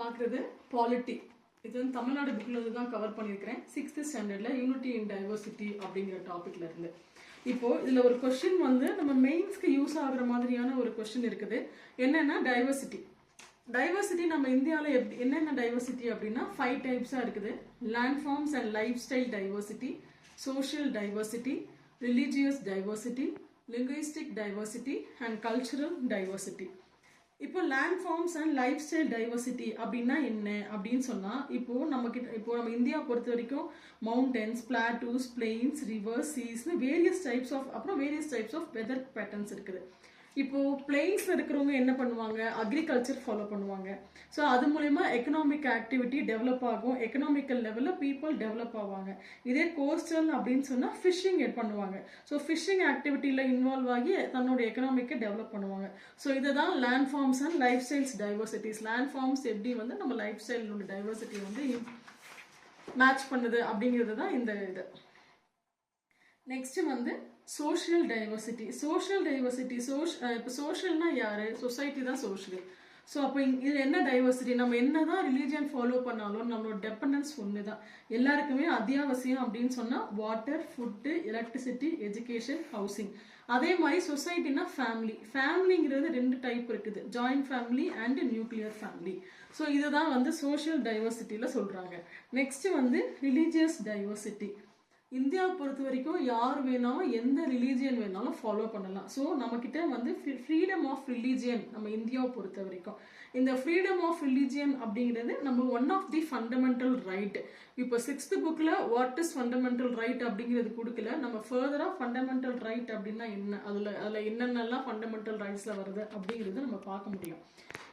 பார்க்குறது பாலிட்டி. இது வந்து தமிழ்நாடு புக்கில் இருந்து தான் கவர் பண்ணியிருக்கிறேன். 6th ஸ்டாண்டர்டில் யூனிட்டி இன் டைவர்சிட்டி அப்படிங்கிற டாப்பிக்கில் இருந்து. இப்போது இதில் ஒரு கொஸ்டின் வந்து நம்ம மெயின்ஸ்க்கு யூஸ் ஆகுற மாதிரியான ஒரு கொஸ்டின் இருக்குது. என்னென்னா டைவர்சிட்டி. டைவர்சிட்டி நம்ம இந்தியாவில் என்னென்ன டைவர்சிட்டி அப்படின்னா 5 டைப்ஸாக இருக்குது. Land forms and life style diversity, social diversity, religious diversity, linguistic diversity and cultural diversity. இப்போ land forms and life style diversity அப்படின்னா என்ன அப்படின்னு சொன்னால், நம்ம இந்தியா பொறுத்த வரைக்கும் மவுண்டன்ஸ், பிளாட்டூஸ், பிளெயின்ஸ், ரிவர்ஸ், சீஸ்னு various types of weather patterns இருக்குது. இப்போ பிளெயின்ஸ்ல இருக்கிறவங்க என்ன பண்ணுவாங்க, அக்ரிகல்ச்சர் ஃபாலோ பண்ணுவாங்க. ஸோ அது மூலயமா எக்கனாமிக் ஆக்டிவிட்டி டெவலப் ஆகும், எக்கனாமிக்கல் லெவலில் பீப்புள் டெவலப் ஆவாங்க. இதே கோஸ்டல் அப்படின்னு சொன்னால் ஃபிஷ்ஷிங் பண்ணுவாங்க. ஸோ ஃபிஷ்ஷிங் ஆக்டிவிட்டியில் இன்வால்வ் ஆகி தன்னோட எக்கனாமிக்கை டெவலப் பண்ணுவாங்க. ஸோ இதை தான் land forms and life styles diversities. Land forms எப்படி வந்து நம்ம லைஃப் ஸ்டைலோட டைவர்சிட்டி வந்து மேட்ச் பண்ணுது அப்படிங்கிறது தான் இந்த இது. நெக்ஸ்ட் வந்து சோஷியல் டைவர்சிட்டி. இப்போ சோஷியல்னா யாரு? சொசைட்டி தான் சோஷியல். ஸோ அப்போ இது என்ன டைவர்சிட்டி? நம்ம என்னதான் ரிலீஜியன் ஃபாலோ பண்ணாலும் நம்மளோட டெபெண்டன்ஸ் ஒன்று தான். எல்லாருக்குமே அத்தியாவசியம் அப்படின்னு சொன்னால் water, food, electricity, education, housing. அதே மாதிரி சொசைட்டினா ஃபேமிலிங்கிறது 2 டைப் இருக்குது, joint family and nuclear family. So இதுதான் வந்து சோஷியல் டைவர்சிட்டியில் சொல்கிறாங்க. நெக்ஸ்ட் வந்து ரிலீஜியஸ் டைவர்சிட்டி. இந்தியாவை பொறுத்த வரைக்கும் யார் வேணாலும் எந்த ரிலீஜியன் வேணாலும் ஃபாலோ பண்ணலாம். ஸோ நம்மக்கிட்ட வந்து ஃப்ரீடம் ஆஃப் ரிலீஜியன் நம்ம இந்தியாவை பொறுத்த வரைக்கும். இந்த ஃப்ரீடம் ஆஃப் ரிலீஜியன் அப்படிங்கிறது நம்ம one of the fundamental right. இப்போ 6th புக்கில் வாட் இஸ் ஃபண்டமெண்டல் ரைட் அப்படிங்கிறது கொடுக்கல. நம்ம ஃபர்தராக ஃபண்டமெண்டல் ரைட் அப்படின்னா என்ன, அதில் என்னென்னலாம் ஃபண்டமெண்டல் ரைட்ஸில் வருது அப்படிங்கிறது நம்ம பார்க்க முடியும்.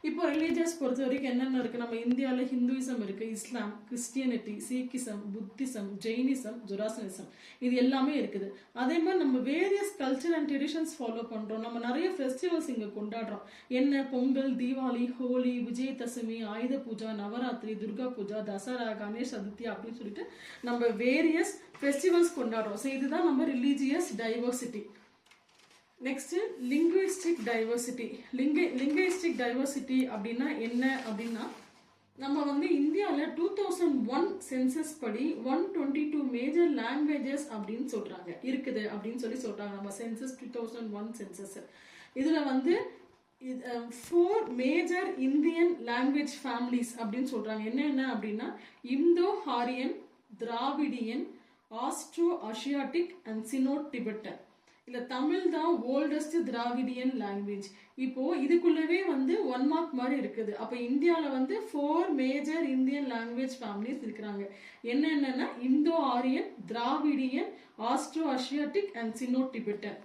இப்போ ரிலீஜியஸ் பொறுத்த வரைக்கும் என்னென்ன இருக்குது, நம்ம இந்தியாவில் ஹிந்துயிசம் இருக்குது, இஸ்லாம், கிறிஸ்டியனிட்டி, சீக்கிசம், புத்திசம், ஜெயினிசம், ஜொராசனிசம், இது எல்லாமே இருக்குது. அதே மாதிரி நம்ம various culture and traditions follow பண்ணுறோம். நம்ம நிறைய ஃபெஸ்டிவல்ஸ் இங்கே கொண்டாடுறோம். என்ன பொங்கல், தீபாவளி, ஹோலி, விஜயதசமி, ஆயுத பூஜா, நவராத்திரி, துர்கா பூஜா, தசரா, கணேஷ் சதுர்த்தி அப்படின்னு சொல்லிட்டு நம்ம வேரியஸ் ஃபெஸ்டிவல்ஸ் கொண்டாடுறோம். ஸோ இதுதான் நம்ம religious diversity. Next linguistic diversity. Linguistic diversity அப்படின்னா என்ன அப்படின்னா, நம்ம வந்து இந்தியாவில் 2001 சென்சஸ் படி 122 மேஜர் லாங்குவேஜஸ் அப்படின்னு சொல்றாங்க இருக்குது அப்படின்னு சொல்றாங்க. நம்ம சென்சஸ் 2001 சென்சஸ் இதில் வந்து 4 மேஜர் இந்தியன் லாங்குவேஜ் ஃபேமிலிஸ் அப்படின்னு சொல்றாங்க. என்னென்ன அப்படின்னா Indo Aryan, Dravidian, Austro Asiatic and Sino Tibetan. இல்ல தமிழ் தான் ஓல்டஸ்ட் திராவிடியன் லாங்குவேஜ். இப்போ இதுக்குள்ளவே வந்து 1 மார்க் மாதிரி இருக்குது. அப்போ இந்தியாவில் வந்து 4 மேஜர் இந்தியன் லாங்குவேஜ் ஃபேமிலிஸ் இருக்கிறாங்க. என்னென்னா Indo Aryan, Dravidian, Austro Asiatic and Sino Tibetan.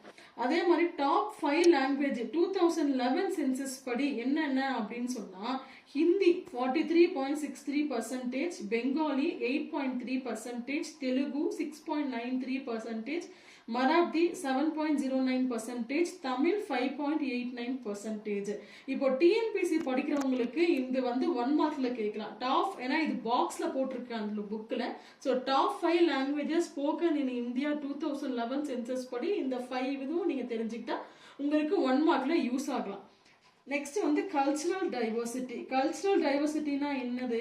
அதே மாதிரி டாப் 5 லாங்குவேஜ் 2011 சென்சஸ் படி என்னென்ன அப்படின்னு சொன்னா ஹிந்தி 43.63%, பெங்காலி 8.3%, தெலுங்கு 6.93%, மராத்தி 7.09%, தமிழ் 5.89%. இப்போ டிஎன்பிசி படிக்கிறவங்களுக்கு இந்த வந்து 1 மார்க்ல கேட்கலாம். ஏன்னா இது பாக்ஸ்ல போட்டிருக்கு அந்த புக்ல. So top 5 languages spoken in India 2011 census படி இந்த 5 இதுவும் நீங்க தெரிஞ்சுக்கிட்டா உங்களுக்கு 1 மார்க்ல யூஸ் ஆகலாம். நெக்ஸ்ட் வந்து கல்ச்சுரல் டைவர்சிட்டினா என்னது?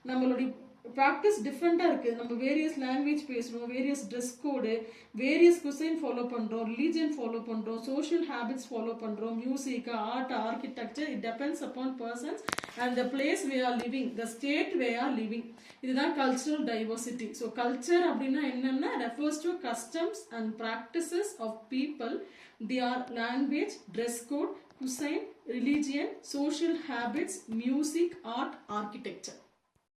நம்மளுடைய ப்ராக்டிஸ் டிஃப்ரெண்ட்டாக இருக்குது. நம்ம வேரியஸ் லாங்குவேஜ் பேசுகிறோம், various dress code, various cuisine follow பண்ணுறோம், ரிலீஜியன் ஃபாலோ பண்ணுறோம், சோஷியல் ஹேபிட்ஸ் ஃபாலோ பண்ணுறோம், music, art, architecture. It depends upon persons and the place we are living, the state we are living. இதுதான் cultural diversity. So culture அப்படின்னா என்னென்னா refers to customs and practices of people, their language, dress code, cuisine, religion, social habits, music, art, architecture.